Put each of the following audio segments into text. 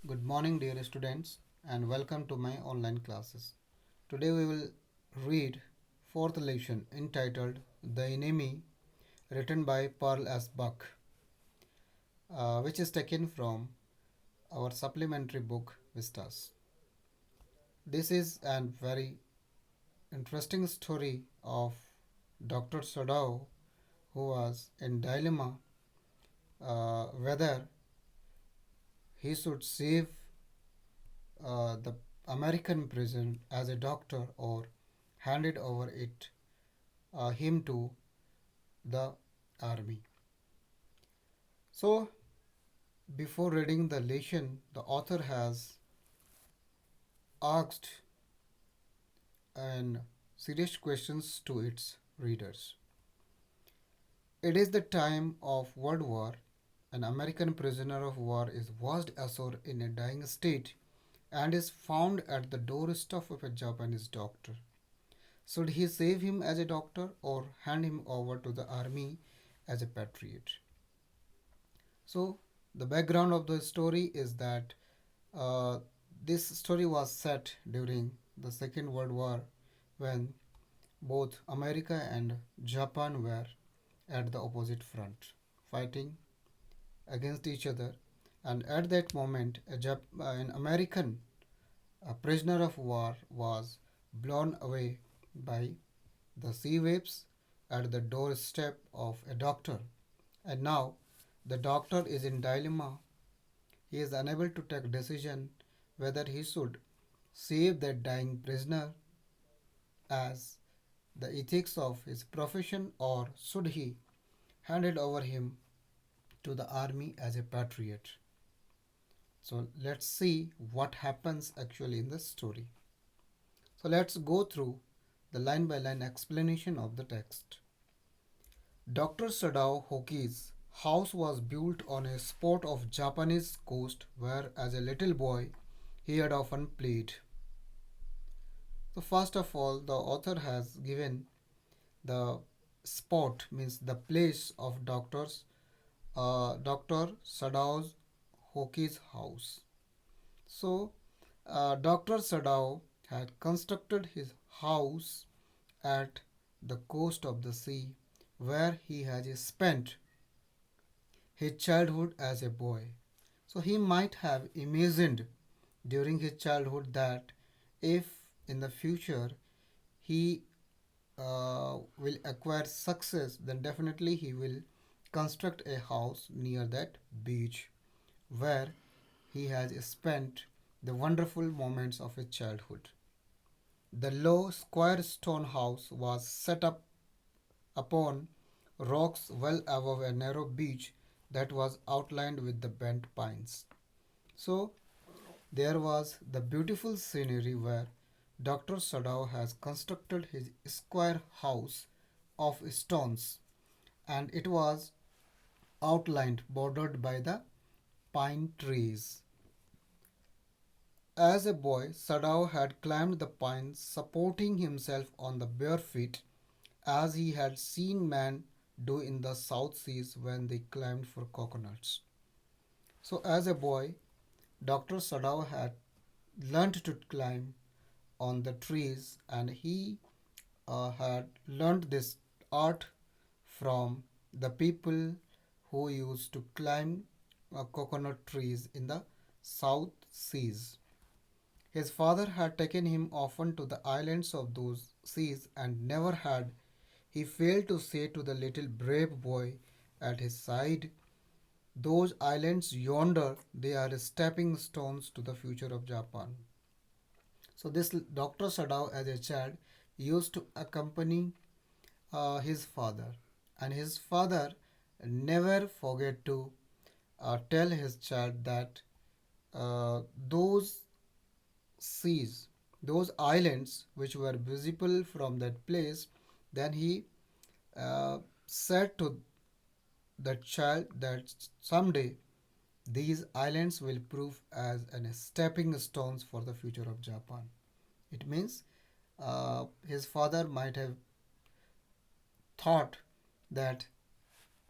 Good morning, dear students, and welcome to my online classes. Today we will read fourth lesson entitled The Enemy, written by Pearl S. Buck, which is taken from our supplementary book Vistas. This is a very interesting story of Dr. Sadao, who was in dilemma whether he should save the American prison as a doctor or handed over him to the army. So, before reading the lesson, the author has asked and serious questions to its readers. It is the time of World War. An American prisoner of war is washed ashore in a dying state and is found at the doorstep of a Japanese doctor. Should he save him as a doctor or hand him over to the army as a patriot? So, the background of the story is that uh, this story was set during the Second World War when both America and Japan were at the opposite front, fighting against each other. And at that moment, an American prisoner of war was blown away by the sea waves at the doorstep of a doctor. And now the doctor is in dilemma. He is unable to take decision whether he should save that dying prisoner as the ethics of his profession or should he hand it over him to the army as a patriot. So let's see what happens actually in the story. So let's go through the line by line explanation of the text. Dr. Sadao Hoki's house was built on a spot of Japanese coast where as a little boy he had often played. So first of all the author has given the spot means the place of Dr. Sadao's Hoki's house. So Dr. Sadao had constructed his house at the coast of the sea where he has spent his childhood as a boy. So he might have imagined during his childhood that if in the future he will acquire success, then definitely he will construct a house near that beach where he has spent the wonderful moments of his childhood. The low square stone house was set up upon rocks well above a narrow beach that was outlined with the bent pines. So there was the beautiful scenery where Dr. Sadao has constructed his square house of stones and it was outlined bordered by the pine trees. As a boy, Sadao had climbed the pines, supporting himself on the bare feet, as he had seen men do in the South Seas when they climbed for coconuts. So, as a boy, Dr. Sadao had learned to climb on the trees and he had learned this art from the people who used to climb coconut trees in the South Seas. His father had taken him often to the islands of those seas, and never had he failed to say to the little brave boy at his side, those islands yonder, they are stepping stones to the future of Japan. So, this Dr. Sadao, as a child, used to accompany his father, and his father never forget to tell his child that those seas, those islands which were visible from that place, then he said to the child that someday these islands will prove as an stepping stones for the future of Japan. It means his father might have thought that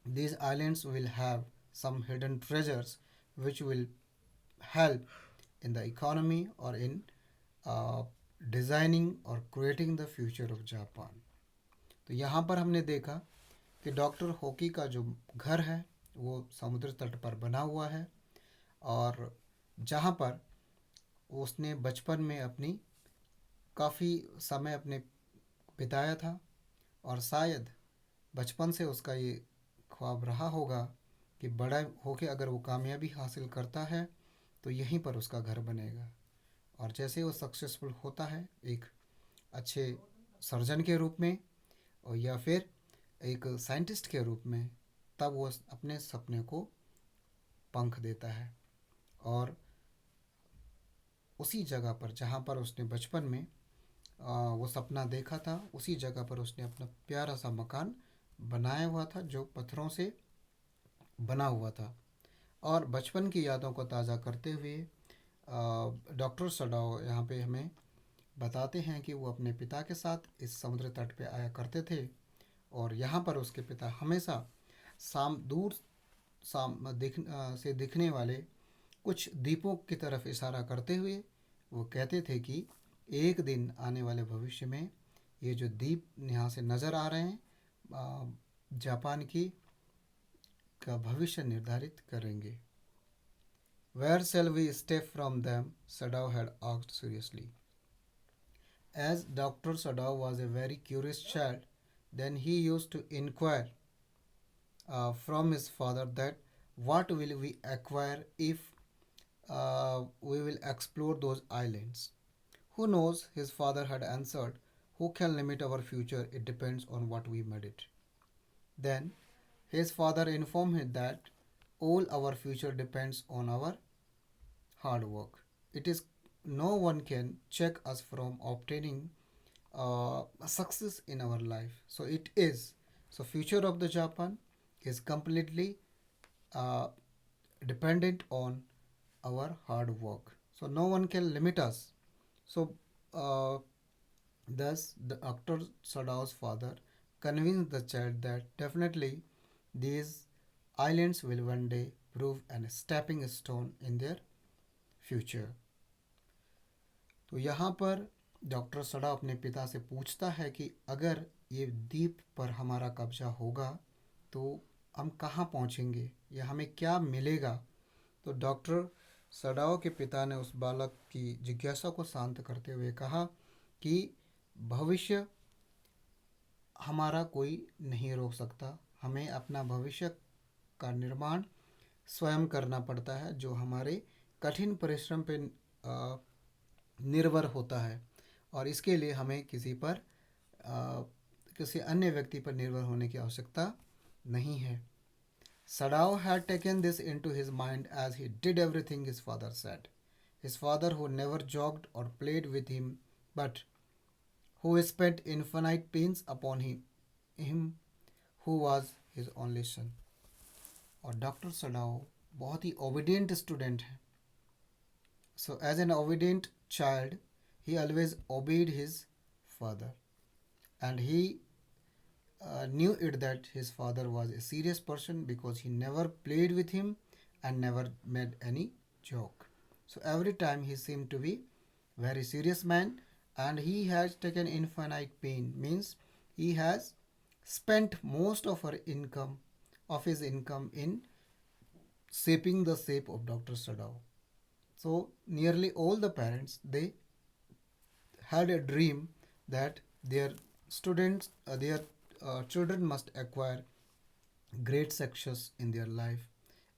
these islands will have some hidden treasures which will help in the economy or in uh, designing or creating the future of Japan. तो यहाँ पर हमने देखा कि doctor hockey का जो घर है वो समुद्र तट पर बना हुआ है, और जहाँ पर उसने बचपन में अपनी काफ़ी समय अपने बिताया था, और शायद बचपन से उसका ये ख्वाब रहा होगा कि बड़ा होके अगर वो कामयाबी हासिल करता है तो यहीं पर उसका घर बनेगा। और जैसे वो सक्सेसफुल होता है एक अच्छे सर्जन के रूप में और या फिर एक साइंटिस्ट के रूप में, तब वो अपने सपने को पंख देता है, और उसी जगह पर जहाँ पर उसने बचपन में वो सपना देखा था, उसी जगह पर उसने अपना प्यारा सा मकान बनाया हुआ था जो पत्थरों से बना हुआ था। और बचपन की यादों को ताज़ा करते हुए डॉक्टर सडाओ यहाँ पे हमें बताते हैं कि वो अपने पिता के साथ इस समुद्र तट पे आया करते थे, और यहाँ पर उसके पिता हमेशा दूर से दिखने वाले कुछ द्वीपों की तरफ इशारा करते हुए वो कहते थे कि एक दिन आने वाले भविष्य में ये जो द्वीप यहाँ से नज़र आ रहे हैं जापान की का भविष्य निर्धारित करेंगे। Where shall we step from them? Sadao had asked seriously. As Dr. Sadao was a very curious child, then he used to inquire from his father that what will we acquire if we will explore those islands. Who knows? His father had answered. Who can limit our future? It depends on what we made it. Then his father informed him that all our future depends on our hard work. It is no one can check us from obtaining success in our life. So it is. So future of the Japan is completely uh, dependent on our hard work. So no one can limit us. So uh, thus the Dr. Sadao's father convinced the child that definitely these islands will one day prove a stepping stone in their future. तो यहाँ पर doctor सड़ा अपने पिता से पूछता है कि अगर ये द्वीप पर हमारा कब्जा होगा तो हम कहाँ पहुँचेंगे या हमें क्या मिलेगा। तो डॉक्टर सडाओ के पिता ने उस बालक की जिज्ञासा को शांत करते हुए कहा कि भविष्य हमारा कोई नहीं रोक सकता, हमें अपना भविष्य का निर्माण स्वयं करना पड़ता है जो हमारे कठिन परिश्रम पे निर्भर होता है, और इसके लिए हमें किसी अन्य व्यक्ति पर निर्भर होने की आवश्यकता नहीं है। Sadao had taken this into his mind as he did everything his father said. His father, who never joked or played with him, but who spent infinite pains upon him who was his only son. और doctor Sadao बहुत ही obedient student है। So as an obedient child, he always obeyed his father, and he knew it that his father was a serious person because he never played with him and never made any joke. So every time he seemed to be very serious man, and he has taken infinite pain, means he has spent most of his income in shaping the shape of Dr. Sadao. So nearly all the parents, they had a dream that their children must acquire great success in their life,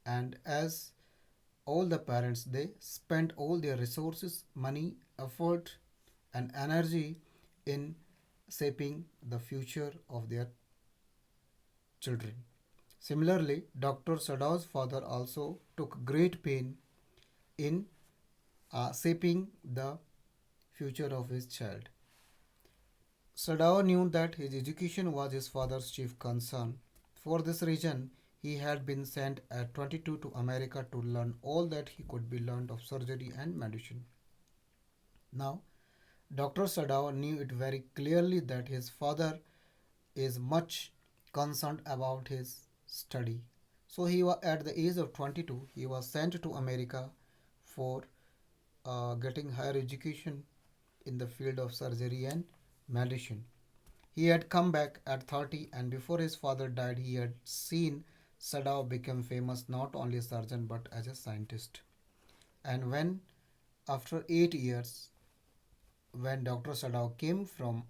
and as all the parents, they spend all their resources, money, effort, and energy in shaping the future of their children. Similarly, Dr. Sadao's father also took great pain in shaping the future of his child. Sadao knew that his education was his father's chief concern. For this reason, he had been sent at 22 to America to learn all that he could be learned of surgery and medicine. Now, Dr. Sadao knew it very clearly that his father is much concerned about his study. So he was at the age of 22, he was sent to America for getting higher education in the field of surgery and medicine. He had come back at 30, and before his father died, he had seen Sadao become famous not only as a surgeon but as a scientist. And when, after 8 years, when Dr. Sadao came from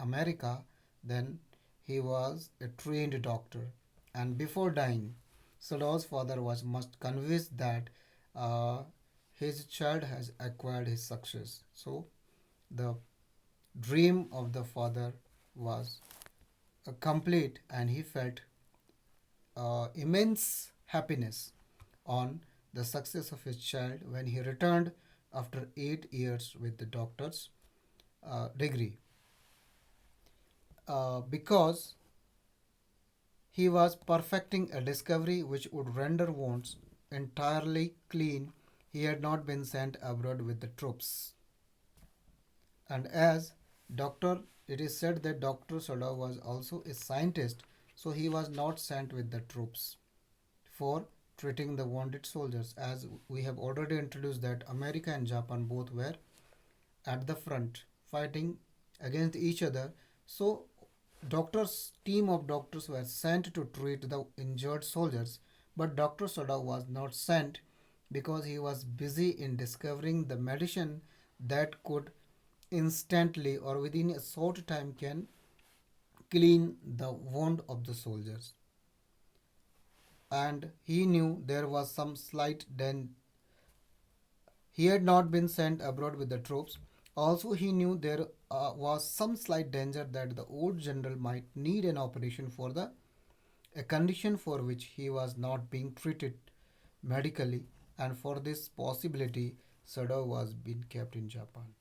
America, then he was a trained doctor. And before dying, Sadao's father was much convinced that uh, his child has acquired his success. So the dream of the father was complete, and he felt immense happiness on the success of his child when he returned after 8 years with the doctor's degree. Because he was perfecting a discovery which would render wounds entirely clean, he had not been sent abroad with the troops. And as doctor, it is said that Dr. Soda was also a scientist, so he was not sent with the troops for treating the wounded soldiers. As we have already introduced that America and Japan both were at the front fighting against each other. So doctors team of doctors were sent to treat the injured soldiers, but Dr. Soda was not sent because he was busy in discovering the medicine that could instantly or within a short time can clean the wound of the soldiers. And he knew there was some slight he had not been sent abroad with the troops. Also, he knew there was some slight danger that the old general might need an operation for the a condition for which he was not being treated medically, and for this possibility, Sado was being kept in Japan.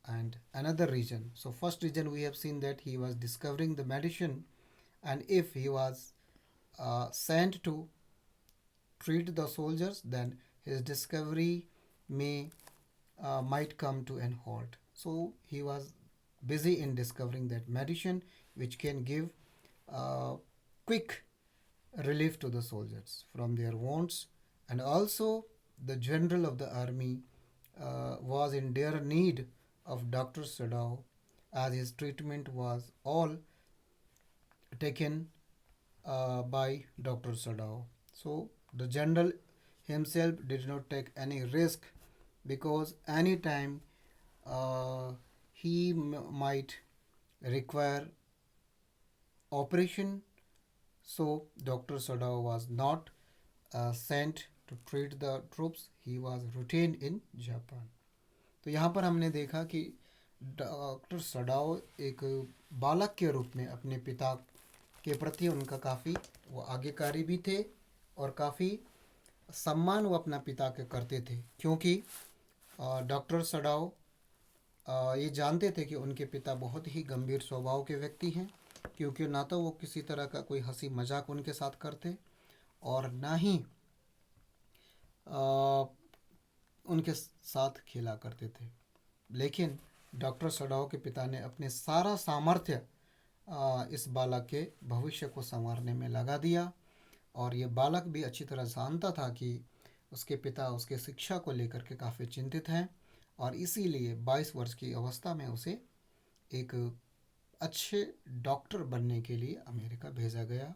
And another reason. So, first reason we have seen that he was discovering the medicine, and if he was sent to treat the soldiers, then his discovery may might come to an halt. So he was busy in discovering that medicine which can give uh, quick relief to the soldiers from their wounds, and also the general of the army was in dire need of Dr. Sadao, as his treatment was all taken by Dr. Sadao. So the general himself did not take any risk because anytime he might require operation. So Dr. Sadao was not sent to treat the troops. He was retained in Japan. तो यहाँ पर हमने देखा कि doctor Sadao एक बालक के रूप में अपने पिता के प्रति उनका काफ़ी वो आज्ञाकारी भी थे, और काफ़ी सम्मान वो अपना पिता के करते थे, क्योंकि डॉक्टर सडाओ ये जानते थे कि उनके पिता बहुत ही गंभीर स्वभाव के व्यक्ति हैं, क्योंकि ना तो वो किसी तरह का कोई हंसी मजाक उनके साथ करते और ना ही उनके साथ खेला करते थे। लेकिन डॉक्टर सडाओ के पिता ने अपने सारा सामर्थ्य इस बालक के भविष्य को संवारने में लगा दिया, और ये बालक भी अच्छी तरह जानता था कि उसके पिता उसके शिक्षा को लेकर के काफ़ी चिंतित हैं, और इसीलिए 22 वर्ष की अवस्था में उसे एक अच्छे डॉक्टर बनने के लिए अमेरिका भेजा गया,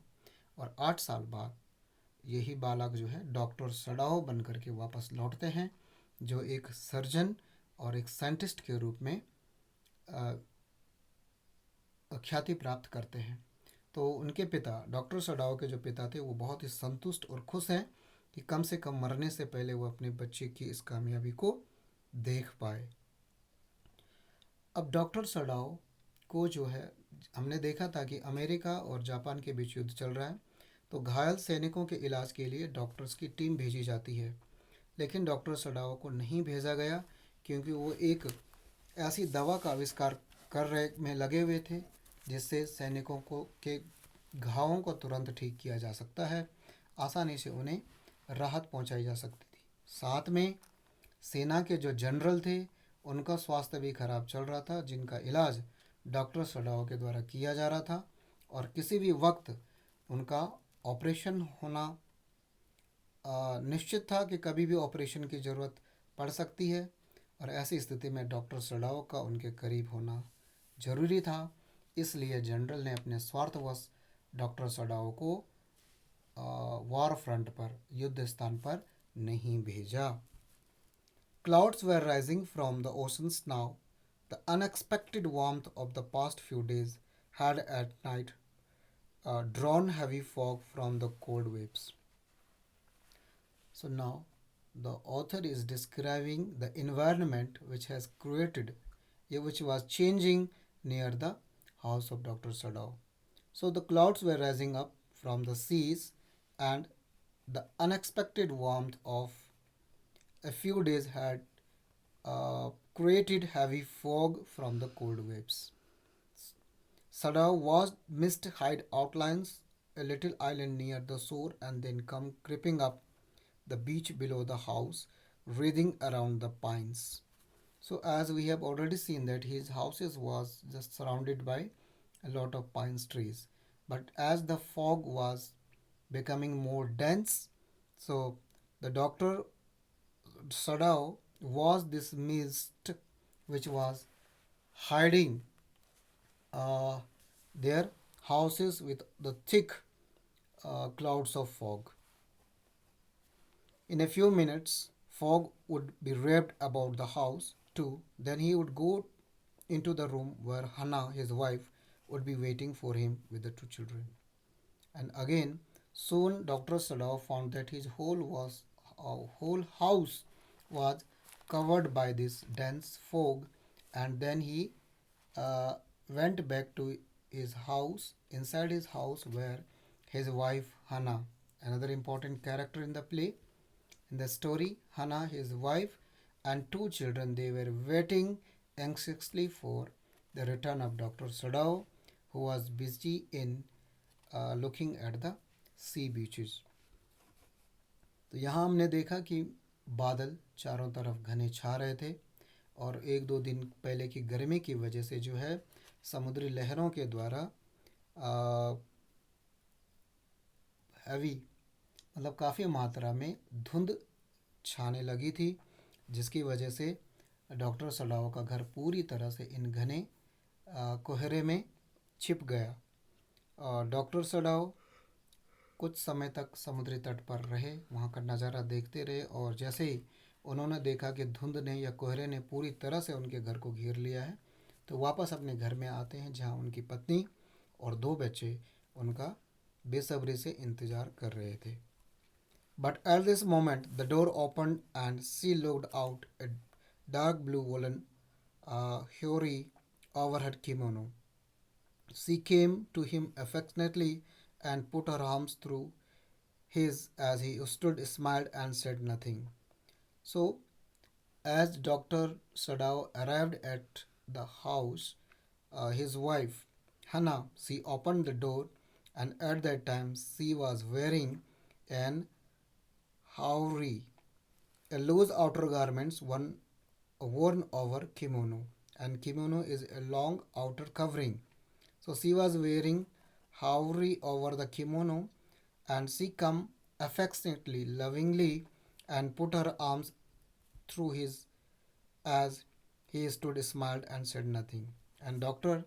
और 8 साल बाद यही बालक जो है डॉक्टर सडाओ बन करके वापस लौटते हैं, जो एक सर्जन और एक साइंटिस्ट के रूप में ख्याति प्राप्त करते हैं। तो उनके पिता डॉक्टर सडाओ के जो पिता थे वो बहुत ही संतुष्ट और खुश हैं कि कम से कम मरने से पहले वो अपने बच्चे की इस कामयाबी को देख पाए। अब डॉक्टर सडाओ को जो है हमने देखा था कि अमेरिका और जापान के बीच युद्ध चल रहा है, तो घायल सैनिकों के इलाज के लिए डॉक्टर्स की टीम भेजी जाती है, लेकिन डॉक्टर सडाओ को नहीं भेजा गया क्योंकि वो एक ऐसी दवा का आविष्कार कर रहे में लगे हुए थे जिससे सैनिकों को के घावों को तुरंत ठीक किया जा सकता है, आसानी से उन्हें राहत पहुंचाई जा सकती थी। साथ में सेना के जो जनरल थे उनका स्वास्थ्य भी खराब चल रहा था, जिनका इलाज डॉक्टर सडाओ के द्वारा किया जा रहा था, और किसी भी वक्त उनका ऑपरेशन होना निश्चित था कि कभी भी ऑपरेशन की ज़रूरत पड़ सकती है, और ऐसी स्थिति में डॉक्टर सडाओ का उनके करीब होना जरूरी था। इसलिए जनरल ने अपने स्वार्थवश डॉक्टर सडाओ को वॉर फ्रंट पर, युद्ध स्थान पर नहीं भेजा। Clouds were rising from the oceans now. The unexpected warmth of the past few days had at night drawn heavy fog from the cold waves. So now the author is describing the environment which has created, which was changing near the house of Dr. Sadao. So the clouds were rising up from the seas, and the unexpected warmth of a few days had created heavy fog from the cold waves. Sadao watched mist hide outlines a little island near the shore and then come creeping up the beach below the house, wreathing around the pines. So as we have already seen that his houses was just surrounded by a lot of pine trees. But as the fog was becoming more dense, so the doctor Sadao was this mist which was hiding uh, their houses with the thick clouds of fog. In a few minutes, fog would be wrapped about the house too. Then he would go into the room where Hannah, his wife, would be waiting for him with the two children. And again, soon Dr. Sadao found that his whole house was covered by this dense fog, and then he uh, went back to his house, inside his house, where his wife Hannah, another important character in the play, in the story, Hannah, his wife, and two children, they were waiting anxiously for the return of Dr. Sadao, who was busy in looking at the sea beaches. तो यहाँ हमने देखा कि बादल चारों तरफ घने छा रहे थे, और एक दो दिन पहले की गर्मी की वजह से जो है समुद्री लहरों के द्वारा हैवी, मतलब काफ़ी मात्रा में धुंध छाने लगी थी, जिसकी वजह से डॉक्टर सडाओ का घर पूरी तरह से इन घने कोहरे में छिप गया। और डॉक्टर सडाओ कुछ समय तक समुद्री तट पर रहे, वहाँ का नज़ारा देखते रहे, और जैसे ही उन्होंने देखा कि धुंध ने या कोहरे ने पूरी तरह से उनके घर को घेर लिया है, तो वापस अपने घर में आते हैं, जहाँ उनकी पत्नी और दो बच्चे उनका बेसब्री से इंतज़ार कर रहे थे। But at this moment, the door opened and she looked out a dark blue woolen Hori over her kimono. She came to him affectionately and put her arms through his as he stood, smiled, and said nothing. So, as Dr. Sadao arrived at the house, his wife, Hannah, she opened the door, and at that time she was wearing an hauri, a loose outer garments one worn over kimono, and kimono is a long outer covering. So she was wearing hauri over the kimono, and she come affectionately, lovingly, and put her arms through his as he stood, smiled, and said nothing. And Dr.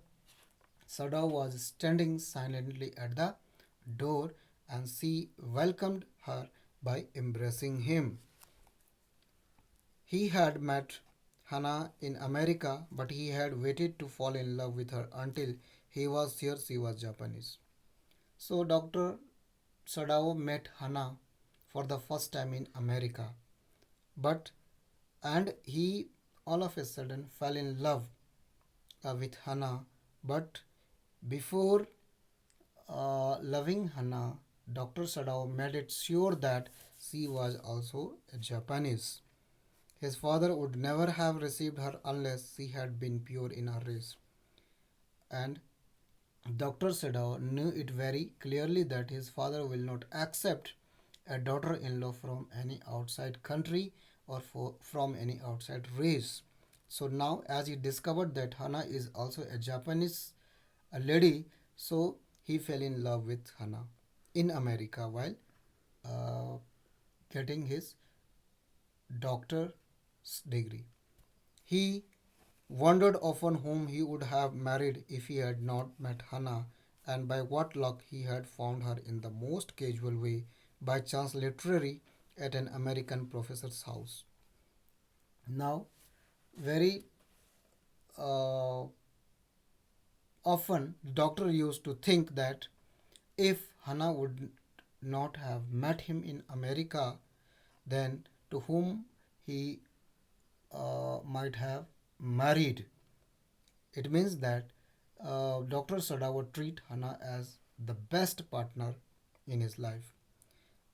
Sadao was standing silently at the door, and she welcomed her by embracing him. He had met Hannah in America, but he had waited to fall in love with her until he was sure she was Japanese. So Dr. Sadao met Hannah for the first time in America, but and he all of a sudden fell in love with Hannah. But before loving Hannah, Dr. Sadao made it sure that she was also a Japanese. His father would never have received her unless she had been pure in her race. And Dr. Sadao knew it very clearly that his father will not accept a daughter in law from any outside country or from any outside race. So now, as he discovered that Hana is also a Japanese lady, so he fell in love with Hana in America while uh, getting his doctor degree. He wondered often whom he would have married if he had not met Hannah, and by what luck he had found her in the most casual way, by chance literary, at an American professor's house. Now, very uh, often, the doctor used to think that if Hannah would not have met him in America, then to whom he might have married. It means that Dr. Sada would treat Hannah as the best partner in his life.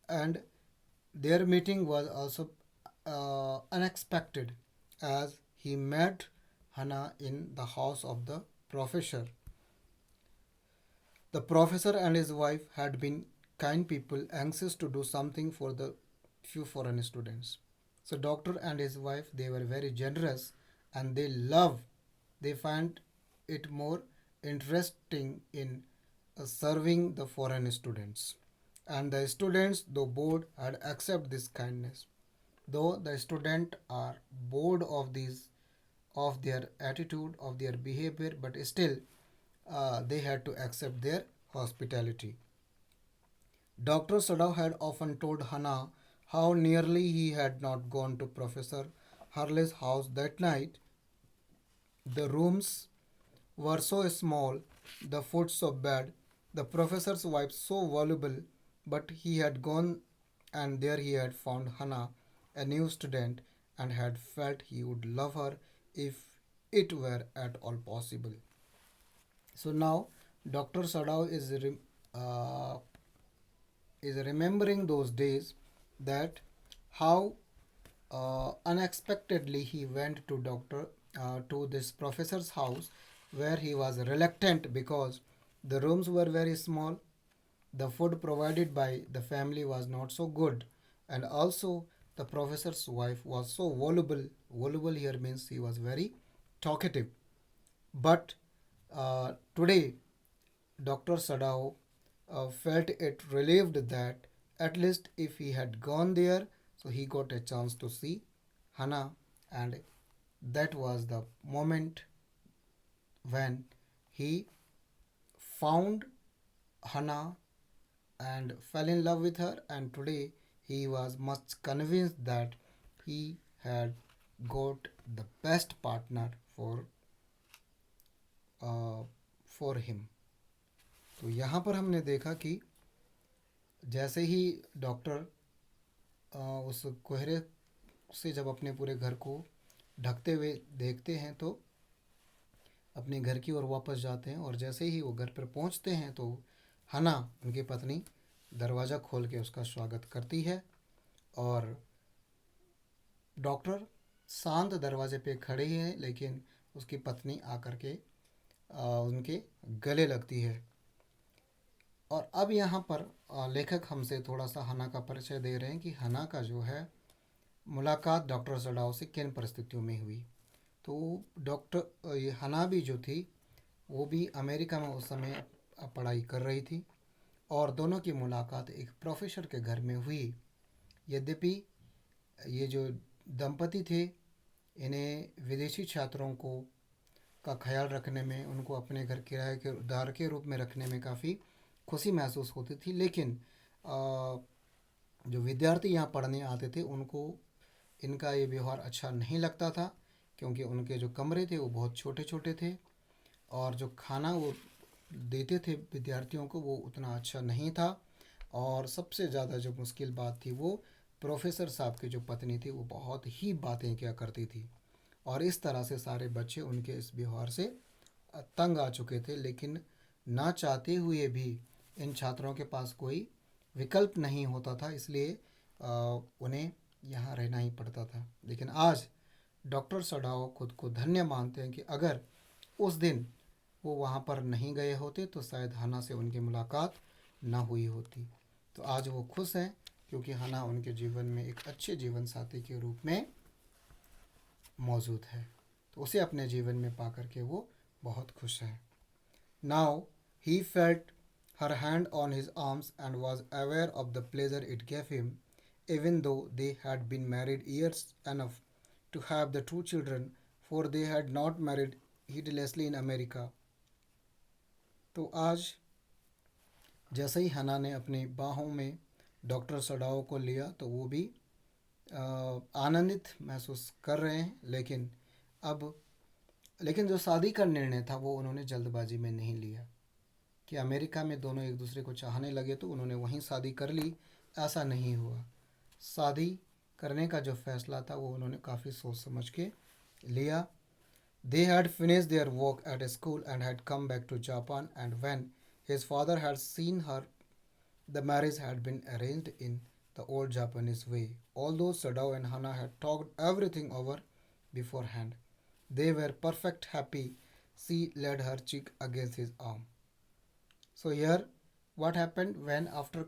And their meeting was also unexpected as he met Hannah in the house of the professor. The professor and his wife had been kind people anxious to do something for the few foreign students. So doctor and his wife they were very generous and they find it more interesting in serving the foreign students. And the students though bored had accept this kindness. Though the student are bored of these of their attitude of their behavior but still they had to accept their hospitality. Dr. Sadaw had often told Hannah how nearly he had not gone to Professor Harley's house that night. The rooms were so small, the food so bad, the professor's wife so valuable, but he had gone and there he had found Hannah, a new student, and had felt he would love her if it were at all possible. So now Dr. Sadaw uh, is remembering those days that how unexpectedly he went to to this professor's house where he was reluctant because the rooms were very small, the food provided by the family was not so good, and also the professor's wife was so voluble. Voluble here means he was very talkative. But today Dr. Sadao felt it relieved that at least if he had gone there, so he got a chance to see Hannah, and that was the moment when he found Hannah and fell in love with her. And today he was much convinced that he had got the best partner uh, for him. तो यहाँ पर हमने देखा कि जैसे ही doctor उस कोहरे से जब अपने पूरे घर को ढकते हुए देखते हैं तो अपने घर की ओर वापस जाते हैं और जैसे ही वो घर पर पहुंचते हैं तो हना उनकी पत्नी दरवाज़ा खोल के उसका स्वागत करती है और डॉक्टर शांत दरवाजे पे खड़े ही हैं लेकिन उसकी पत्नी आकर के उनके गले लगती है। और अब यहाँ पर लेखक हमसे थोड़ा सा हना का परिचय दे रहे हैं कि हना का जो है मुलाकात डॉक्टर सडाव से किन परिस्थितियों में हुई। तो डॉक्टर ये हना भी जो थी वो भी अमेरिका में उस समय पढ़ाई कर रही थी और दोनों की मुलाकात एक प्रोफेसर के घर में हुई। यद्यपि ये जो दंपति थे इन्हें विदेशी छात्रों को का ख्याल रखने में उनको अपने घर किराए के उधार के रूप में रखने में काफ़ी खुशी महसूस होती थी, लेकिन जो विद्यार्थी यहाँ पढ़ने आते थे उनको इनका ये व्यवहार अच्छा नहीं लगता था क्योंकि उनके जो कमरे थे वो बहुत छोटे छोटे थे और जो खाना वो देते थे विद्यार्थियों को वो उतना अच्छा नहीं था। और सबसे ज़्यादा जो मुश्किल बात थी वो प्रोफेसर साहब की जो पत्नी थी वो बहुत ही बातें क्या करती थी और इस तरह से सारे बच्चे उनके इस व्यवहार से तंग आ चुके थे, लेकिन ना चाहते हुए भी इन छात्रों के पास कोई विकल्प नहीं होता था, इसलिए उन्हें यहाँ रहना ही पड़ता था। लेकिन आज डॉक्टर सडाओ खुद को धन्य मानते हैं कि अगर उस दिन वो वहाँ पर नहीं गए होते तो शायद हना से उनकी मुलाकात ना हुई होती। तो आज वो खुश हैं क्योंकि हना उनके जीवन में एक अच्छे जीवन साथी के रूप में मौजूद है, तो उसे अपने जीवन में पा करके वो बहुत खुश हैं। Now he felt her hand on his arms and was aware of the pleasure it gave him, even though they had been married years enough to have the two children, for they had not married heedlessly in America. तो आज जैसे ही हना ने अपनी बाहों में doctor Sadao को लिया तो वो भी आनंदित महसूस कर रहे हैं, अब लेकिन जो शादी का निर्णय था वो उन्होंने जल्दबाजी में नहीं लिया कि अमेरिका में दोनों एक दूसरे को चाहने लगे तो उन्होंने वहीं शादी कर ली। ऐसा नहीं हुआ। शादी करने का जो फैसला था वो उन्होंने काफ़ी सोच समझ के लिया। They had finished their work at a school and had come back to Japan, and when his father had seen her, the marriage had been arranged in the old Japanese way. Although Sadao and Hana had talked everything over beforehand, they were perfect happy. She laid her cheek against his arm. So here, what happened when after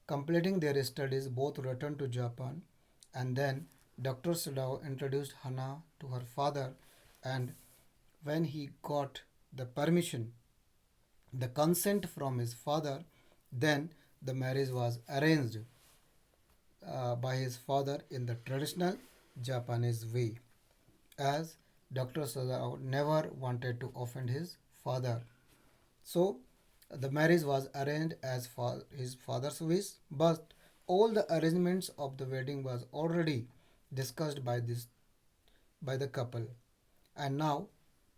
completing their studies, both returned to Japan, and then Dr. Sadao introduced Hana to her father, and when he got the permission, the consent from his father, then the marriage was arranged by his father in the traditional Japanese way, as Dr. Sadao never wanted to offend his father. So the marriage was arranged as for his father's wish, but all the arrangements of the wedding was already discussed by the couple. And now,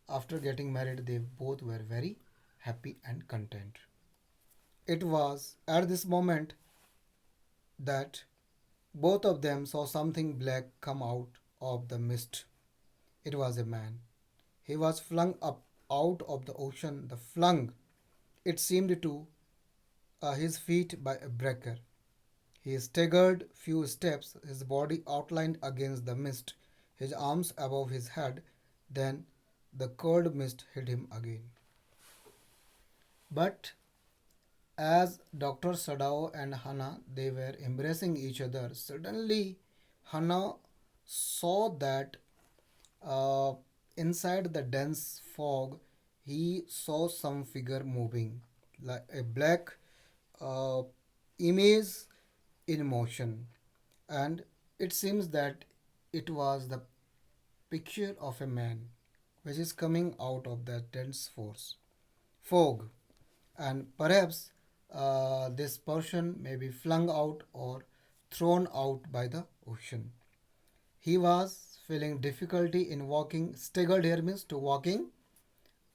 after getting married, they both were very happy and content. It was at this moment that both of them saw something black come out of the mist. It was a man. He was flung up out of the ocean. The flung, it seemed to his feet by a breaker. He staggered few steps, his body outlined against the mist, his arms above his head. Then the cold mist hit him again. But as Dr. Sadao and Hana they were embracing each other, suddenly Hana saw that uh, inside the dense fog he saw some figure moving, like a black uh, image in motion, and it seems that it was the picture of a man which is coming out of that dense force fog, and perhaps this person may be flung out or thrown out by the ocean. He was feeling difficulty in walking. Staggered here means to walking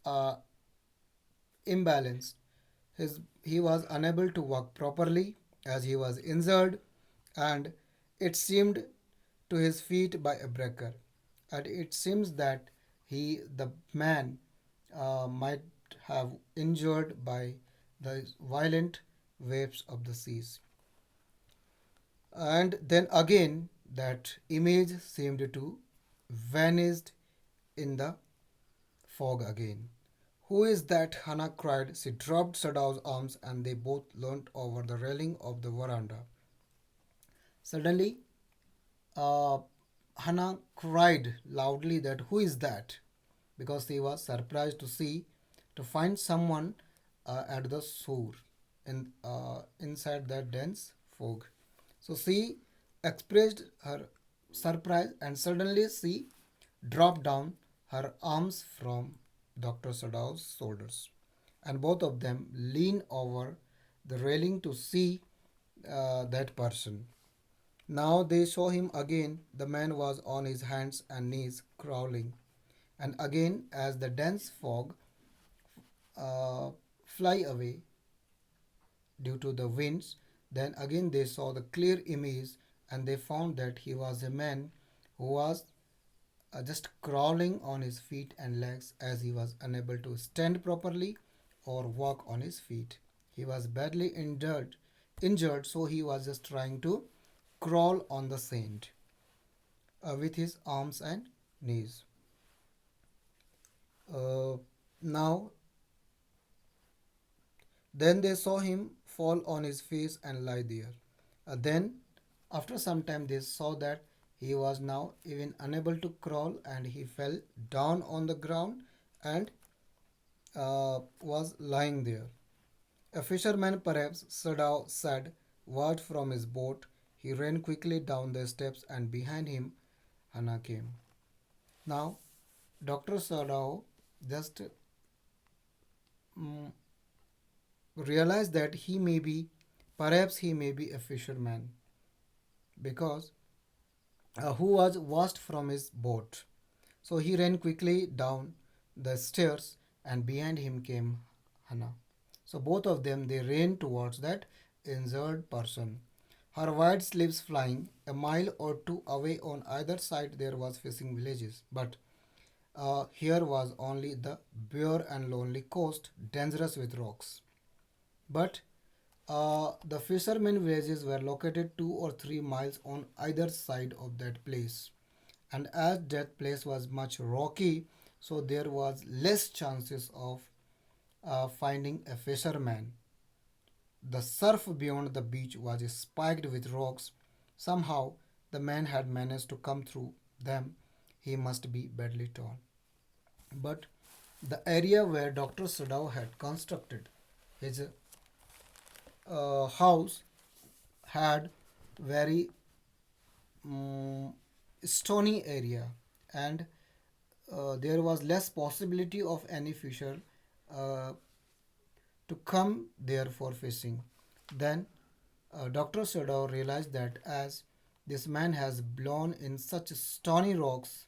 uh, imbalanced. He was unable to walk properly as he was injured, and it seemed to his feet by a breaker. And it seems that the man, might have injured by the violent waves of the seas. And then again, that image seemed to vanished in the fog again. Who is that? Hannah cried. She dropped Sadao's arms and they both leant over the railing of the veranda. Suddenly, uh, Hannah cried loudly that who is that? Because she was surprised to find someone at the shore inside that dense fog. So she expressed her surprise and suddenly she dropped down her arms from Dr. Sadao's shoulders, and both of them leaned over the railing to see that person. Now they saw him again. The man was on his hands and knees, crawling. And again, as the dense fog uh, fly away due to the winds, then again they saw the clear image and they found that he was a man who was just crawling on his feet and legs as he was unable to stand properly or walk on his feet. He was badly injured, so he was just trying to crawl on the sand with his arms and knees. Uh, Now, then they saw him fall on his face and lie there. Then, after some time, they saw that he was now even unable to crawl and he fell down on the ground and was lying there. A fisherman, perhaps, Sadao said, watched from his boat. He ran quickly down the steps, and behind him, Hannah came. Now, Dr. Sadao just mm, realized that perhaps he may be a fisherman because who was washed from his boat. So he ran quickly down the stairs, and behind him came Hannah. So both of them they ran towards that injured person. Her white sleeves flying. A mile or two away on either side there was fishing villages, but here was only the bare and lonely coast, dangerous with rocks. But the fishermen villages were located 2 or 3 miles on either side of that place. And as that place was much rocky, so there was less chances of finding a fisherman. The surf beyond the beach was spiked with rocks. Somehow the man had managed to come through them. He must be badly torn. But the area where Dr. Sadao had constructed his house had very um, stony area, and there was less possibility of any fisher uh, to come there for fishing. Then Dr. Sadao realized that as this man has blown in such stony rocks,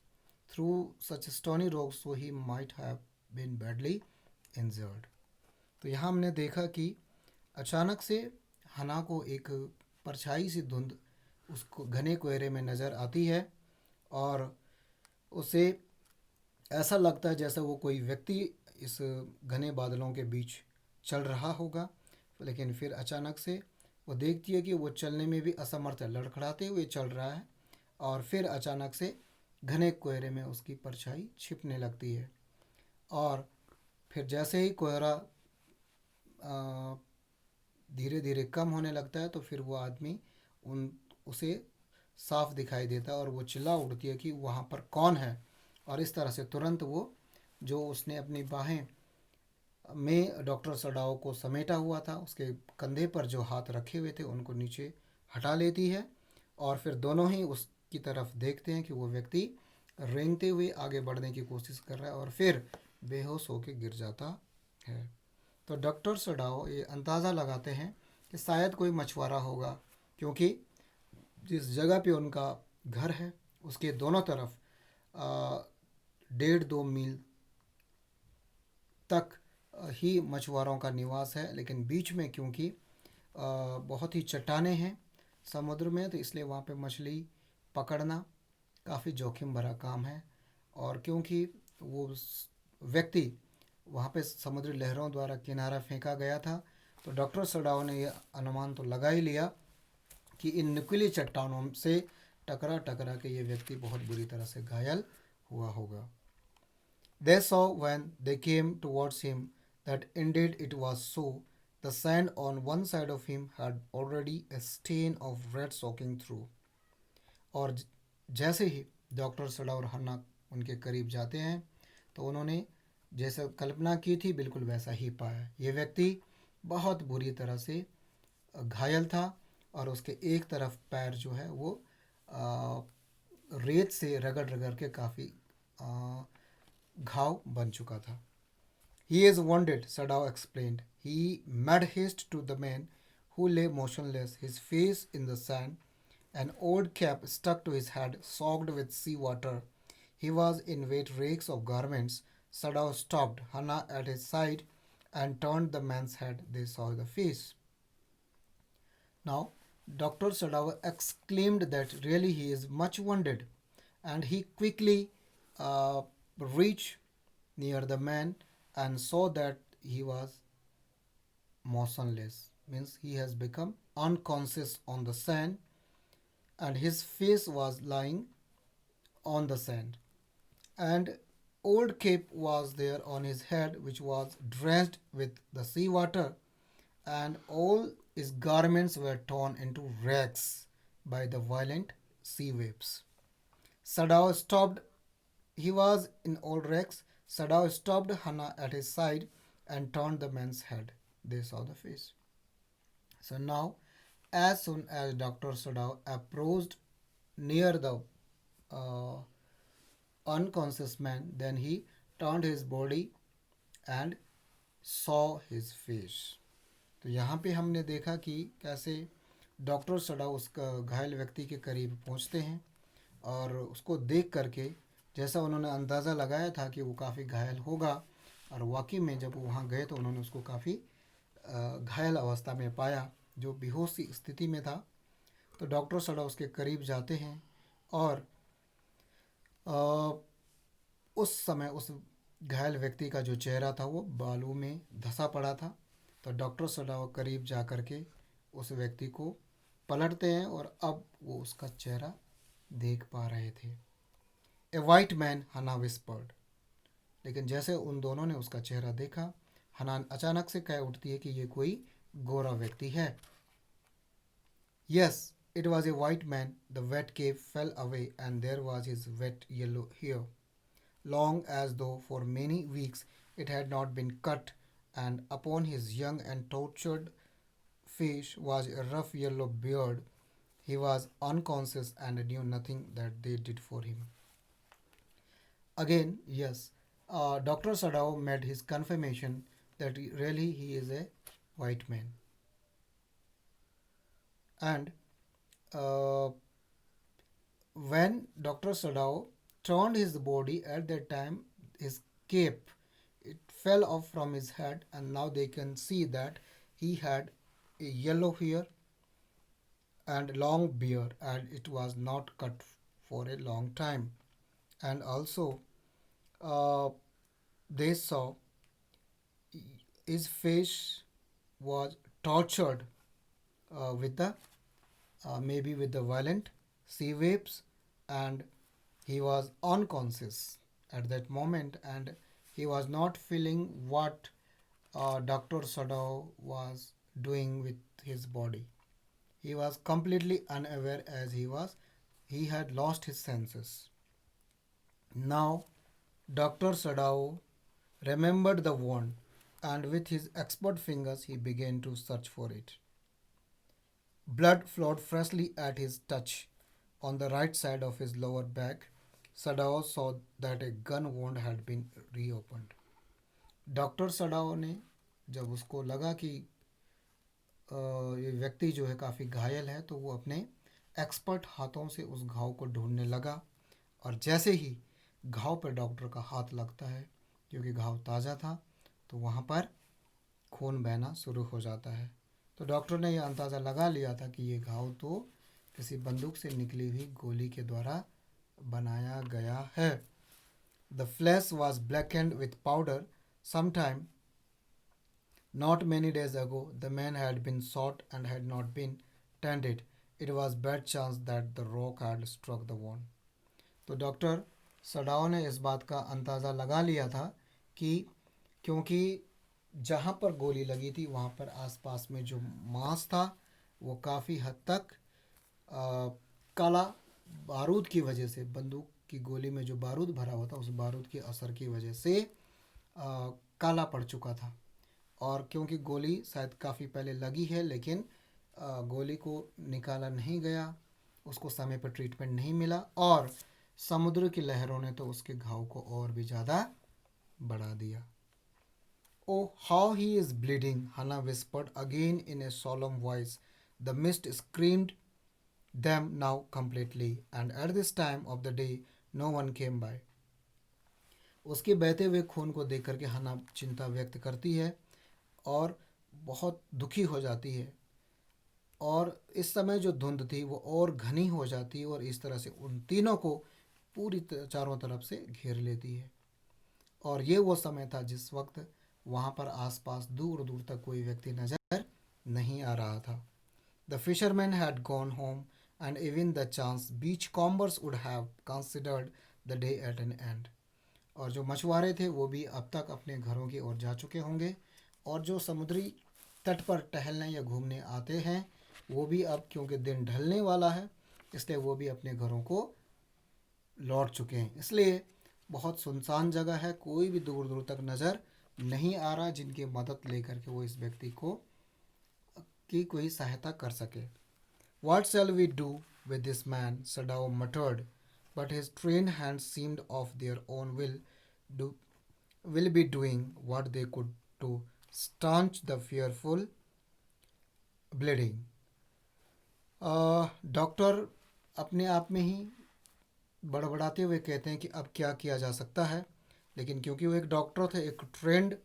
through such stony rocks, so he might have been badly injured. तो यहाँ हमने देखा कि अचानक से हना को एक परछाई सी धुंध उसको घने कोहरे में नज़र आती है, और उसे ऐसा लगता है जैसे वो कोई व्यक्ति इस घने बादलों के बीच चल रहा होगा। लेकिन फिर अचानक से वो देखती है कि वो चलने में भी असमर्थ है, लड़खड़ाते हुए चल रहा है, और फिर अचानक से घने कोहरे में उसकी परछाई छिपने लगती है। और फिर जैसे ही कोहरा धीरे धीरे कम होने लगता है, तो फिर वो आदमी उन उसे साफ दिखाई देता है, और वो चिल्ला उठती है कि वहाँ पर कौन है। और इस तरह से तुरंत वो जो उसने अपनी बाहें में डॉक्टर सडाओ को समेटा हुआ था, उसके कंधे पर जो हाथ रखे हुए थे उनको नीचे हटा लेती है, और फिर दोनों ही उसकी तरफ देखते हैं कि वो व्यक्ति रेंगते हुए आगे बढ़ने की कोशिश कर रहा है, और फिर बेहोश होकर गिर जाता है। तो डॉक्टर सडाओ ये अंदाज़ा लगाते हैं कि शायद कोई मछुआरा होगा, क्योंकि जिस जगह पे उनका घर है उसके दोनों तरफ 1.5-2 मील तक ही मछुआरों का निवास है, लेकिन बीच में क्योंकि बहुत ही चट्टानें हैं समुद्र में, तो इसलिए वहाँ पे मछली पकड़ना काफ़ी जोखिम भरा काम है। और क्योंकि वो व्यक्ति वहाँ पे समुद्री लहरों द्वारा किनारा फेंका गया था, तो डॉक्टर सडाओ ने यह अनुमान तो लगा ही लिया कि इन नुकीली चट्टानों से टकरा टकरा के ये व्यक्ति बहुत बुरी तरह से घायल हुआ होगा। They saw when they came towards him that indeed it was so. The sand on one side of him had already a stain of red soaking through. और जैसे ही डॉक्टर सड़ा और हन्ना उनके करीब जाते हैं, तो उन्होंने जैसा कल्पना की थी बिल्कुल वैसा ही पाया। ये व्यक्ति बहुत बुरी तरह से घायल था, और उसके एक तरफ पैर जो है वो रेत से रगड़ रगड़ के काफ़ी घाव बन चुका था। He is wounded, Sadao explained. He made haste to the man who lay motionless, his face in the sand, an old cap stuck to his head, soaked with sea water. He was in wet rakes of garments. Sadao stopped Hannah at his side and turned the man's head. They saw the face. Now, Dr. Sadao exclaimed that really he is much wounded, and he quickly uh, reached near the man and saw that he was motionless, means he has become unconscious on the sand, and his face was lying on the sand, and old cape was there on his head which was drenched with the sea water, and all his garments were torn into rags by the violent sea waves. Sadao stopped. He was in old rags. Sadao stopped Hannah at his side and turned the man's head. They saw the face. So now As soon as Dr. Sadao approached near the uh, unconscious man, then he turned his body and saw his face. तो यहाँ पे हमने देखा कि कैसे doctor सड़ा उस घायल व्यक्ति के करीब पहुँचते हैं और उसको देख करके जैसा उन्होंने अंदाज़ा लगाया था कि वो काफ़ी घायल होगा, और वाकई में जब वो वहाँ गए तो उन्होंने उसको काफ़ी घायल अवस्था में पाया, जो बेहोश सी स्थिति में था। तो डॉक्टर सड़ा उसके करीब जाते हैं और अ, उस समय उस घायल व्यक्ति का जो चेहरा था वो बालू में धंसा पड़ा था। तो डॉक्टर सडाव करीब जा कर के उस व्यक्ति को पलटते हैं और अब वो उसका चेहरा देख पा रहे थे। ए वाइट मैन, हना विस्पर्ड। लेकिन जैसे उन दोनों ने उसका चेहरा देखा, हनान अचानक से कह उठती है कि ये कोई गोरा व्यक्ति है। Yes, it was a white man. The wet cap fell away and there was his wet yellow hair, long as though for many weeks it had not been cut, and upon his young and tortured face was a rough yellow beard. He was unconscious and knew nothing that they did for him. Again, yes, Dr. Sadao made his confirmation that really he is a white man. And uh, when Dr. Sadao turned his body at that time, his cape, it fell off from his head, and now they can see that he had a yellow hair and long beard, and it was not cut for a long time. And also, uh, they saw his face was tortured with the maybe with the violent sea waves, and he was unconscious at that moment, and he was not feeling what Dr. Sadao was doing with his body. He was completely unaware as he had lost his senses. Now Dr. Sadao remembered the wound, and with his expert fingers he began to search for it. Blood flowed freshly at his touch. On the right side of his lower back, Sadao saw that a gun wound had been reopened. Doctor Sadao ने जब उसको लगा कि ये व्यक्ति जो है काफ़ी घायल है, तो वो अपने एक्सपर्ट हाथों से उस घाव को ढूंढने लगा, और जैसे ही घाव पर डॉक्टर का हाथ लगता है, क्योंकि घाव ताज़ा था, तो वहाँ पर खून बहना शुरू हो जाता है। तो डॉक्टर ने यह अंदाज़ा लगा लिया था कि ये घाव तो किसी बंदूक से निकली हुई गोली के द्वारा बनाया गया है। The flash was blackened with powder. Sometime, not many days ago, the man had been shot and had not been tended. It was bad chance that the rock had struck the wound. तो doctor Sadao ने इस बात का अंदाज़ा लगा लिया था कि क्योंकि जहाँ पर गोली लगी थी वहाँ पर आसपास में जो मांस था वो काफ़ी हद तक काला बारूद की वजह से, बंदूक की गोली में जो बारूद भरा हुआ था उस बारूद के असर की वजह से काला पड़ चुका था। और क्योंकि गोली शायद काफ़ी पहले लगी है, लेकिन गोली को निकाला नहीं गया, उसको समय पर ट्रीटमेंट नहीं मिला, और समुद्र की लहरों ने तो उसके घाव को और भी ज़्यादा बढ़ा दिया। ओ हाउ ही इज़ ब्लीडिंग, हना whispered again in A solemn voice. The mist screamed them now completely, and at this time of the day no one came by. उसके बहते हुए खून को देख करके हना चिंता व्यक्त करती है और बहुत दुखी हो जाती है, और इस समय जो धुंध थी वो और घनी हो जाती है और इस तरह से उन तीनों को पूरी चारों तरफ से घेर लेती है। और ये वो समय था जिस वक्त वहाँ पर आसपास दूर दूर तक कोई व्यक्ति नज़र नहीं आ रहा था। The fisherman had gone home and even the chance beachcombers would have considered the day at an end. और जो मछुआरे थे वो भी अब तक अपने घरों की ओर जा चुके होंगे, और जो समुद्री तट पर टहलने या घूमने आते हैं वो भी अब क्योंकि दिन ढलने वाला है इसलिए वो भी अपने घरों को लौट चुके हैं। इसलिए बहुत सुनसान जगह है, कोई भी दूर दूर तक नज़र नहीं आ रहा जिनकी मदद लेकर के वो इस व्यक्ति को की कोई सहायता कर सके। What shall we do with this man? Sadao muttered, but his trained hands seemed of their own do will be doing what they could to staunch the fearful bleeding. Doctor अपने आप में ही बड़बड़ाते हुए कहते हैं कि अब क्या किया जा सकता है, लेकिन क्योंकि वो एक डॉक्टर थे, एक ट्रेंड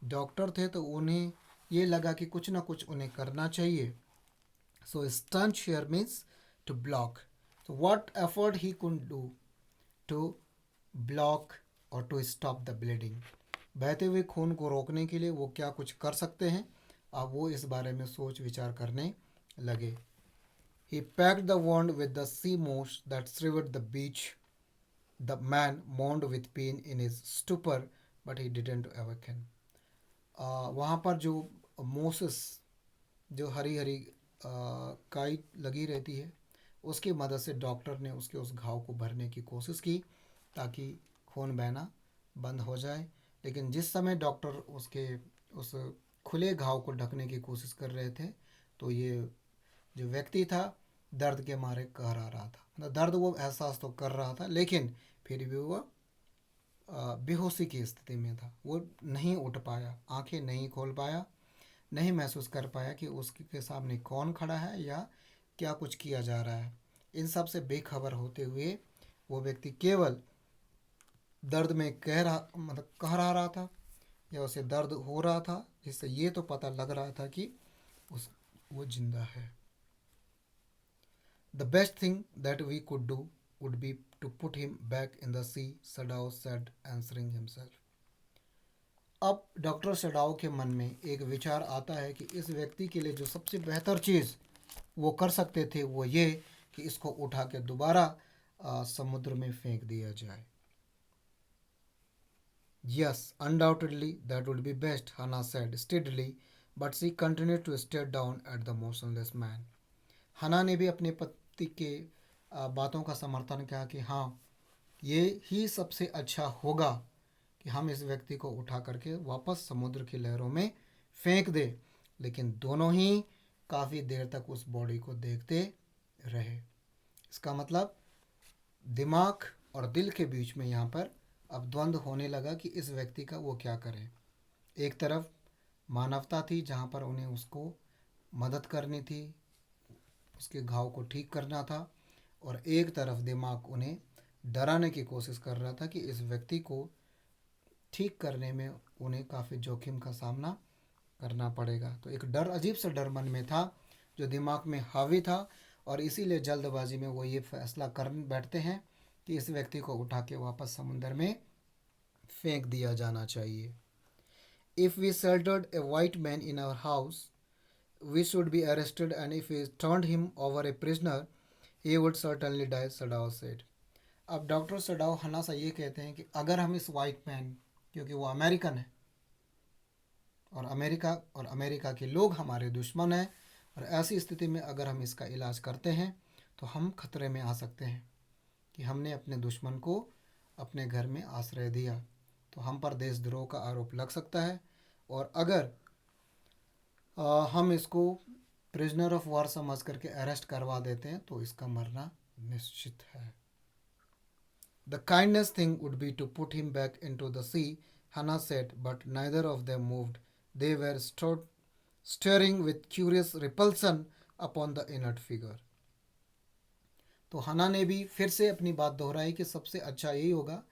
डॉक्टर थे, तो उन्हें ये लगा कि कुछ ना कुछ उन्हें करना चाहिए. So staunch here means to block. So what effort he could do to block or to stop the bleeding. बहते हुए खून को रोकने के लिए वो क्या कुछ कर सकते हैं, अब वो इस बारे में सोच विचार करने लगे. He packed the wound with the sea moss that shriveled the beach. The man moaned with pain in his stupor, but he didn't awaken. वहाँ पर जो मोसेस, जो हरी हरी काई लगी रहती है, उसकी मदद से डॉक्टर ने उसके उस घाव को भरने की कोशिश की ताकि खून बहना बंद हो जाए. लेकिन जिस समय डॉक्टर उसके उस खुले घाव को ढकने की कोशिश कर रहे थे, तो ये जो व्यक्ति था दर्द के मारे कह रहा था. मतलब दर्द वो एहसास तो कर रहा था, लेकिन फिर भी वो बेहोशी की स्थिति में था. वो नहीं उठ पाया, आंखें नहीं खोल पाया, नहीं महसूस कर पाया कि उसके सामने कौन खड़ा है या क्या कुछ किया जा रहा है. इन सब से बेखबर होते हुए वो व्यक्ति केवल दर्द में कह रहा था या उसे दर्द हो रहा था, जिससे ये तो पता लग रहा था कि वो जिंदा है. The best thing that we could do would be to put him back in the sea, Sadao said answering himself. अब डॉक्टर सडाओ के मन में एक विचार आता है कि इस व्यक्ति के लिए जो सबसे बेहतर चीज़ वो कर सकते थे वो ये कि इसको उठा के दोबारा समुद्र में फेंक दिया जाए. Yes, undoubtedly that would be best, Hannah said steadily, but she continued to stare down at the motionless man. हना ने भी अपने पति के बातों का समर्थन किया कि हाँ, ये ही सबसे अच्छा होगा कि हम इस व्यक्ति को उठा करके वापस समुद्र की लहरों में फेंक दे. लेकिन दोनों ही काफ़ी देर तक उस बॉडी को देखते रहे. इसका मतलब दिमाग और दिल के बीच में यहाँ पर अब द्वंद्व होने लगा कि इस व्यक्ति का वो क्या करें. एक तरफ मानवता थी जहाँ पर उन्हें उसको मदद करनी थी, उसके घाव को ठीक करना था, और एक तरफ दिमाग उन्हें डराने की कोशिश कर रहा था कि इस व्यक्ति को ठीक करने में उन्हें काफ़ी जोखिम का सामना करना पड़ेगा. तो एक डर, अजीब सा डर मन में था जो दिमाग में हावी था, और इसीलिए जल्दबाजी में वो ये फैसला कर बैठते हैं कि इस व्यक्ति को उठा के वापस समुद्र में फेंक दिया जाना चाहिए. If we sheltered a white man in our house we should be arrested, and if we turned him over a prisoner he would certainly die, Sadao said. अब डॉक्टर सडाओ हना सा ये कहते हैं कि अगर हम इस वाइट मैन, क्योंकि वो अमेरिकन है और अमेरिका के लोग हमारे दुश्मन हैं, और ऐसी स्थिति में अगर हम इसका इलाज करते हैं तो हम खतरे में आ सकते हैं कि हमने अपने दुश्मन को अपने घर में आश्रय दिया, तो हम पर देशद्रोह का आरोप लग सकता है, और अगर हम इसको प्रिजनर ऑफ वॉर समझ करके अरेस्ट करवा देते हैं तो इसका मरना निश्चित है. The kindest thing would be to put him back into the sea, Hannah said, but neither of them moved. They were staring with curious repulsion upon the inert figure. तो हना ने भी फिर से अपनी बात दोहराई कि सबसे अच्छा यही होगा,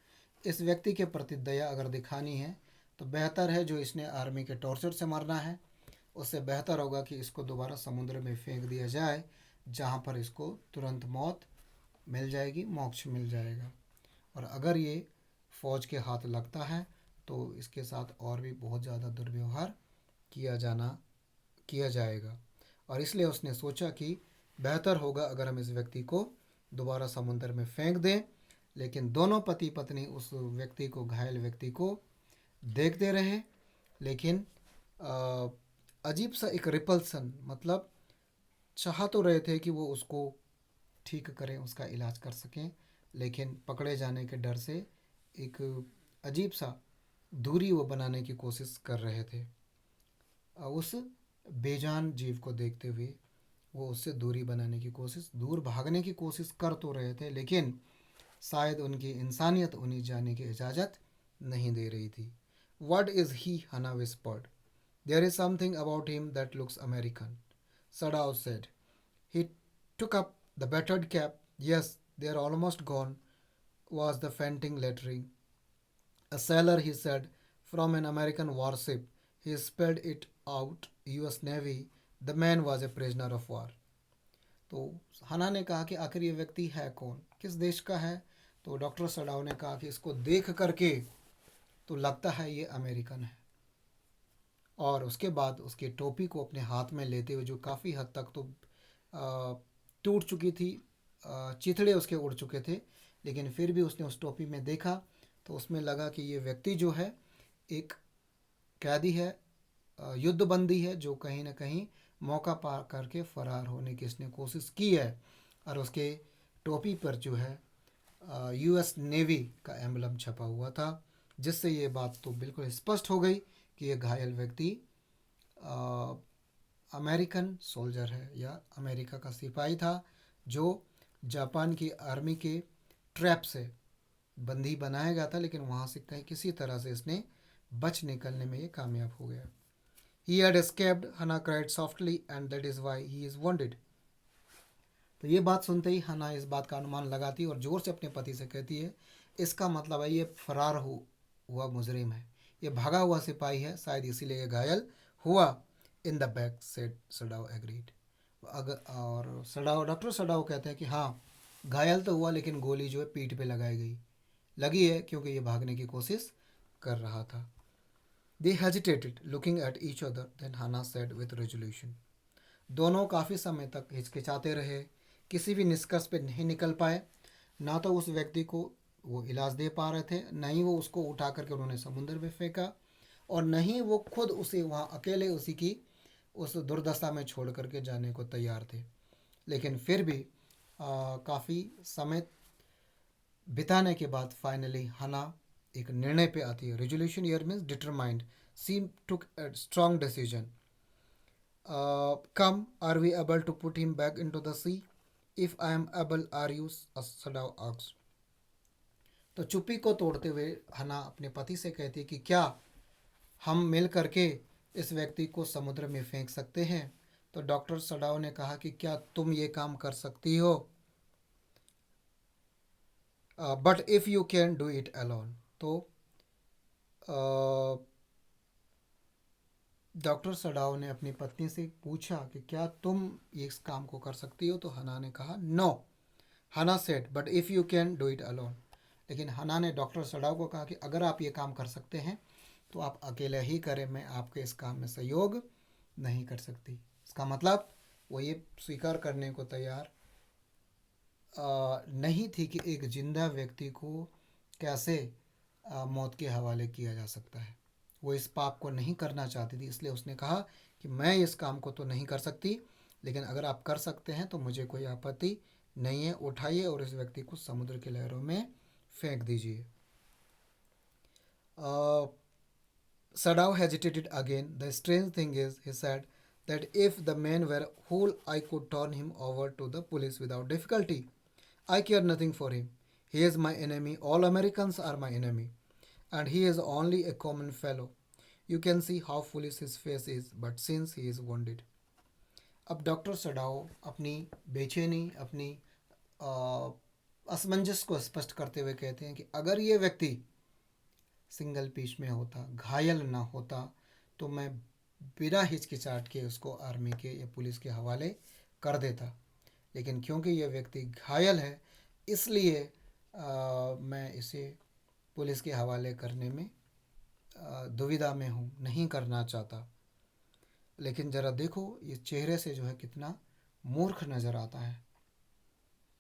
इस व्यक्ति के प्रति दया अगर दिखानी है तो बेहतर है, जो इसने आर्मी के टॉर्चर से मरना है उससे बेहतर होगा कि इसको दोबारा समुद्र में फेंक दिया जाए, जहाँ पर इसको तुरंत मौत मिल जाएगी, मोक्ष मिल जाएगा. और अगर ये फौज के हाथ लगता है तो इसके साथ और भी बहुत ज़्यादा दुर्व्यवहार किया जाएगा. और इसलिए उसने सोचा कि बेहतर होगा अगर हम इस व्यक्ति को दोबारा समुद्र में फेंक दें. लेकिन दोनों पति पत्नी उस व्यक्ति को, घायल व्यक्ति को देखते रहे, लेकिन अजीब सा एक रिपल्सन, मतलब चाह तो रहे थे कि वो उसको ठीक करें, उसका इलाज कर सकें, लेकिन पकड़े जाने के डर से एक अजीब सा दूरी वो बनाने की कोशिश कर रहे थे उस बेजान जीव को देखते हुए. वो उससे दूरी बनाने की कोशिश, दूर भागने की कोशिश कर तो रहे थे, लेकिन शायद उनकी इंसानियत उन्हें जाने की इजाज़त नहीं दे रही थी. What is he? Hannah whispered. There is something about him that looks American, Sadao said. He took up the battered cap. Yes, they are almost gone, was the fainting lettering. A sailor, he said, from an American warship. He spelled it out, US Navy. The man was a prisoner of war. तो हना ने कहा कि आखिर ये व्यक्ति है कौन, किस देश का है. तो डॉक्टर सडाव ने कहा कि इसको देख करके तो लगता है ये अमेरिकन है. और उसके बाद उसकी टोपी को अपने हाथ में लेते हुए, जो काफ़ी हद तक तो टूट चुकी थी, चिथड़े उसके उड़ चुके थे, लेकिन फिर भी उसने उस टोपी में देखा तो उसमें लगा कि ये व्यक्ति जो है एक कैदी है, युद्धबंदी है, जो कहीं ना कहीं मौका पा करके फरार होने की इसने कोशिश की है. और उसके टोपी पर जो है यूएस नेवी का एम्बलम छपा हुआ था, जिससे ये बात तो बिल्कुल स्पष्ट हो गई कि ये घायल व्यक्ति अमेरिकन सोल्जर है या अमेरिका का सिपाही था, जो जापान की आर्मी के ट्रैप से बंदी बनाया गया था, लेकिन वहाँ से कहीं किसी तरह से इसने बच निकलने में ये कामयाब हो गया. He had escaped, Hannah cried softly, and that is why he is wounded. तो ये बात सुनते ही हना इस बात का अनुमान लगाती और ज़ोर से अपने पति से कहती है, इसका मतलब है ये फरार हुआ मुजरिम है, ये भागा हुआ सिपाही है, शायद इसीलिए ये घायल हुआ. In the back said Sadao agreed. और सडाव, डॉक्टर सडाव कहते हैं कि हाँ, घायल तो हुआ, लेकिन गोली जो है पीठ पे लगी है, क्योंकि ये भागने की कोशिश कर रहा था. They hesitated, looking at each other. Then Hannah said with resolution. दोनों काफ़ी समय तक हिचकिचाते रहे, किसी भी निष्कर्ष पे नहीं निकल पाए. ना तो उस व्यक्ति को वो इलाज दे पा रहे थे, न ही वो उसको उठा करके उन्होंने समुद्र में फेंका, और न ही वो खुद उसे वहाँ अकेले उसी की उस दुर्दशा में छोड़ करके जाने को तैयार थे. लेकिन फिर भी काफ़ी समय बिताने के बाद फाइनली हना एक निर्णय पे आती है. Resolution here means determined. She took a strong decision. Come, are we able to put him back in to the sea? If I am able, are you? Sadao asked. तो चुप्पी को तोड़ते हुए हना अपने पति से कहती है कि क्या हम मिल करके इस व्यक्ति को समुद्र में फेंक सकते हैं? तो डॉक्टर सडाव ने कहा कि क्या तुम ये काम कर सकती हो? But if you can do it alone. तो डॉक्टर सडाव ने अपनी पत्नी से पूछा कि क्या तुम इस काम को कर सकती हो? तो हना ने कहा नो. हना said but if you can do it alone. लेकिन हना ने डॉक्टर सडाव को कहा कि अगर आप ये काम कर सकते हैं तो आप अकेले ही करें, मैं आपके इस काम में सहयोग नहीं कर सकती. इसका मतलब वो ये स्वीकार करने को तैयार नहीं थी कि एक जिंदा व्यक्ति को कैसे मौत के हवाले किया जा सकता है. वो इस पाप को नहीं करना चाहती थी, इसलिए उसने कहा कि मैं इस काम को तो नहीं कर सकती, लेकिन अगर आप कर सकते हैं तो मुझे कोई आपत्ति नहीं है. उठाइए और इस व्यक्ति को समुद्र की लहरों में फेंक दीजिए. Sadao hesitated again. The strange thing is, he said, that if the man were whole, I could turn him over to the police without difficulty. I care nothing for him. He is my enemy. All Americans are my enemy. And he is only a common fellow. You can see how foolish his face is, but since he is wounded. अब doctor Sadao अपनी बेचैनी, अपनी असमंजस को स्पष्ट करते हुए कहते हैं कि अगर ये व्यक्ति सिंगल पीस में होता, घायल ना होता, तो मैं बिना हिचकिचाहट के उसको आर्मी के या पुलिस के हवाले कर देता. लेकिन क्योंकि ये व्यक्ति घायल है, इसलिए मैं इसे पुलिस के हवाले करने में दुविधा में हूँ, नहीं करना चाहता. लेकिन ज़रा देखो ये चेहरे से जो है कितना मूर्ख नज़र आता है.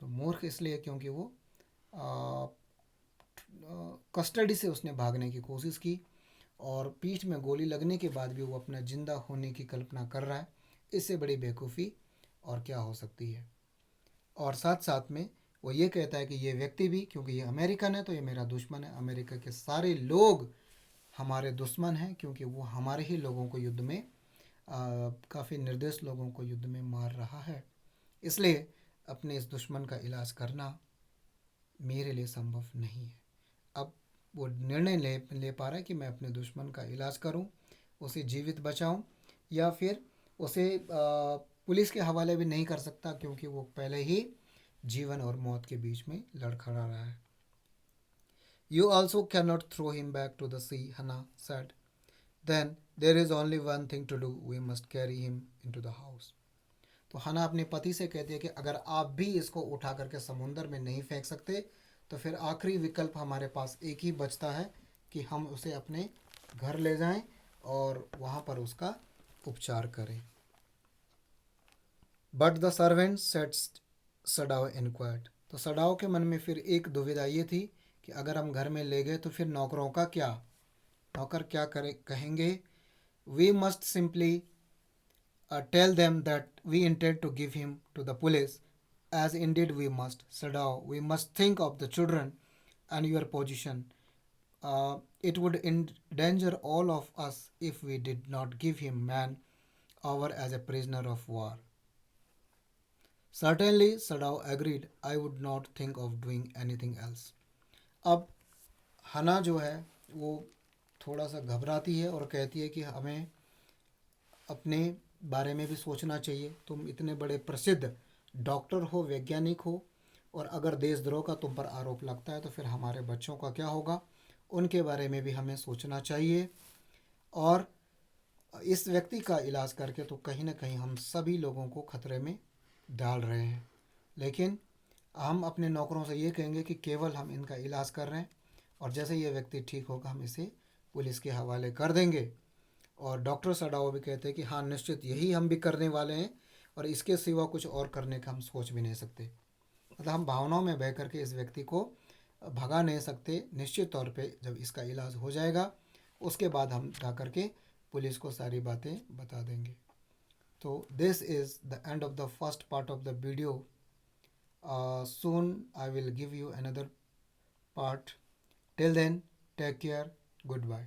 तो मूर्ख इसलिए क्योंकि वो कस्टडी से उसने भागने की कोशिश की, और पीठ में गोली लगने के बाद भी वो अपना जिंदा होने की कल्पना कर रहा है. इससे बड़ी बेवकूफ़ी और क्या हो सकती है. और साथ साथ में वो ये कहता है कि ये व्यक्ति भी, क्योंकि ये अमेरिकन है तो ये मेरा दुश्मन है. अमेरिका के सारे लोग हमारे दुश्मन हैं, क्योंकि वो हमारे ही लोगों को युद्ध में काफ़ी निर्दोष लोगों को युद्ध में मार रहा है, इसलिए अपने इस दुश्मन का इलाज करना मेरे लिए संभव नहीं है। अब वो निर्णय ले पा रहा है कि मैं अपने दुश्मन का इलाज करूं, उसे जीवित बचाऊं, या फिर उसे पुलिस के हवाले भी नहीं कर सकता, क्योंकि वो पहले ही जीवन और मौत के बीच में लड़खड़ा रहा है। You also cannot throw him back to the sea, Hannah said. Then there is only one thing to do. We must carry him into the house. तो हना अपने पति से कहती है कि अगर आप भी इसको उठा करके समुंदर में नहीं फेंक सकते, तो फिर आखिरी विकल्प हमारे पास एक ही बचता है कि हम उसे अपने घर ले जाएं और वहाँ पर उसका उपचार करें। But the servant set, Sadao inquired. तो सडाओ के मन में फिर एक दुविधा ये थी कि अगर हम घर में ले गए तो फिर नौकरों का क्या, नौकर क्या करे कहेंगे। We must simply tell them that we intend to give him to the police, as indeed we must. Sadao, we must think of the children and your position. It would endanger all of us if we did not give him man over as a prisoner of war. Certainly, Sadao agreed. I would not think of doing anything else. अब हना जो है वो थोड़ा सा घबराती है और कहती है कि हमें अपने बारे में भी सोचना चाहिए। तुम इतने बड़े प्रसिद्ध डॉक्टर हो, वैज्ञानिक हो, और अगर देशद्रोह का तुम पर आरोप लगता है तो फिर हमारे बच्चों का क्या होगा, उनके बारे में भी हमें सोचना चाहिए। और इस व्यक्ति का इलाज करके तो कहीं ना कहीं हम सभी लोगों को खतरे में डाल रहे हैं। लेकिन हम अपने नौकरों से ये कहेंगे कि केवल हम इनका इलाज कर रहे हैं, और जैसे ये व्यक्ति ठीक होगा हम इसे पुलिस के हवाले कर देंगे। और डॉक्टर सडाओ भी कहते हैं कि हाँ, निश्चित यही हम भी करने वाले हैं, और इसके सिवा कुछ और करने का हम सोच भी नहीं सकते। मतलब हम भावनाओं में बह करके इस व्यक्ति को भगा नहीं सकते। निश्चित तौर पे जब इसका इलाज हो जाएगा उसके बाद हम जा करके पुलिस को सारी बातें बता देंगे। तो this is the end of the first part of the video. Soon I will give you another part. Till then, take care, good bye.